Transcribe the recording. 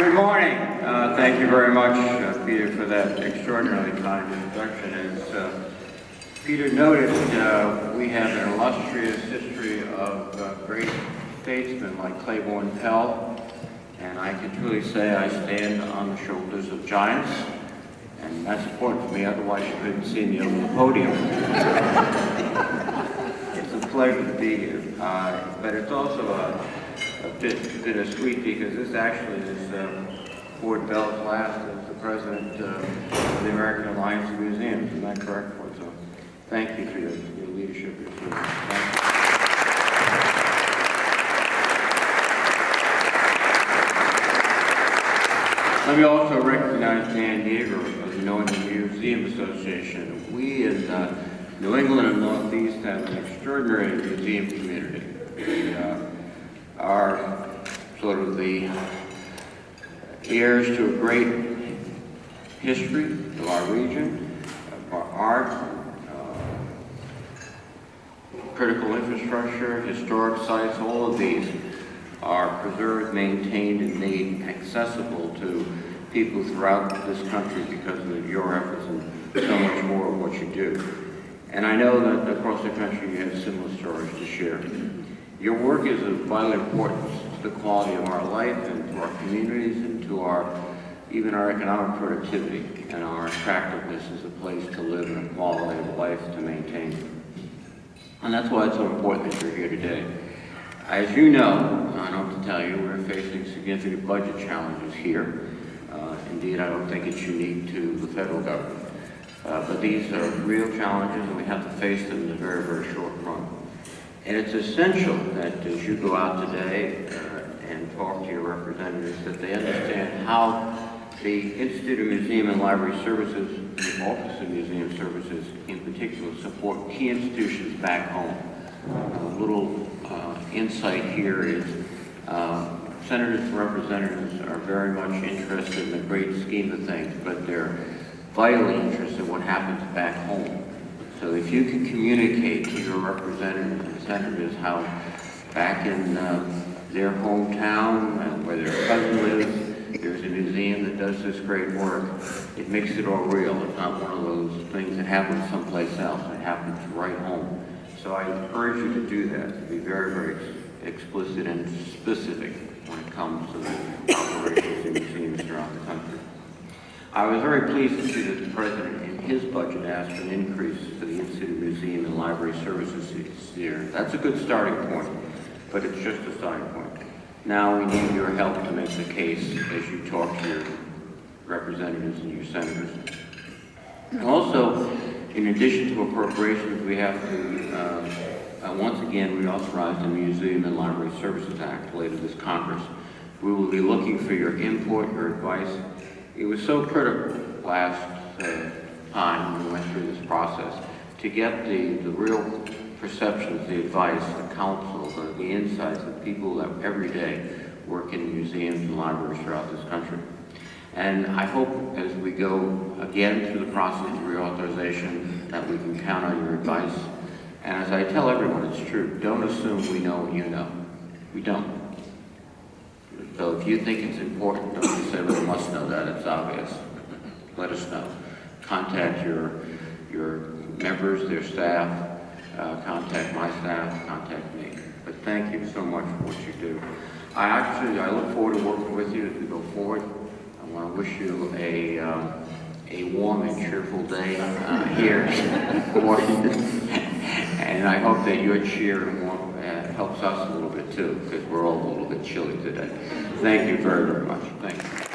Good morning. Thank you very much, Peter, for that extraordinarily kind introduction. As Peter noted, we have an illustrious history of great statesmen like Claiborne Pell, and I can truly say I stand on the shoulders of giants, and that's important for me, otherwise you couldn't see me over the podium. It's a pleasure to be here, but it's also a bit bittersweet because this actually is Ford Bell's last as the president of the American Alliance of Museums. Isn't that correct, Ford? So thank you for your leadership, your service. Thank you. Let me also recognize Dan Yeager of the New England Museum Association. We in New England and Northeast have an extraordinary museum community. We are sort of the heirs to a great history of our region, of our art, critical infrastructure, historic sites. All of these are preserved, maintained, and made accessible to people throughout this country because of your efforts and so much more of what you do. And I know that across the country you have similar stories to share. Your work is of vital importance to the quality of our life and to our communities and to even our economic productivity and our attractiveness as a place to live and a quality of life to maintain. And that's why it's so important that you're here today. As you know, I don't have to tell you, we're facing significant budget challenges here. Indeed, I don't think it's unique to the federal government. But these are real challenges and we have to face them in the very, very short run. And it's essential that as you go out today and talk to your representatives, that they understand how the Institute of Museum and Library Services, the Office of Museum Services in particular, support key institutions back home. A little insight here is senators and representatives are very much interested in the great scheme of things, but they're vitally interested in what happens back home. So if you can communicate to your representatives and senators how back in their hometown, where their cousin lives, there's a museum that does this great work, it makes it all real. It's not one of those things that happens someplace else. It happens right home. So I encourage you to do that, to be very, very explicit and specific when it comes to the operations in museums throughout the country. I was very pleased to see that the President in his budget asked for an increase for the Institute of Museum and Library Services this year. That's a good starting point, but it's just a starting point. Now we need your help to make the case as you talk to your representatives and your senators. And also, in addition to appropriations, we have to, once again, reauthorize the Museum and Library Services Act later this Congress. We will be looking for your input, your advice. It was so critical last time when we went through this process to get the real perceptions, the advice, the counsel, the insights of people that every day work in museums and libraries throughout this country. And I hope as we go again through the process of reauthorization that we can count on your advice. And as I tell everyone, it's true, don't assume we know what you know. We don't. So if you think it's important, don't just say, well, we must know that, it's obvious. Let us know. Contact your members, their staff, contact my staff, contact me. But thank you so much for what you do. I look forward to working with you as we go forward. I want to wish you a warm and cheerful day here in Washington. And I hope that your cheer and warmth helps us a little bit too, because we're all a little bit chilly today. Thank you very, very much. Thank you.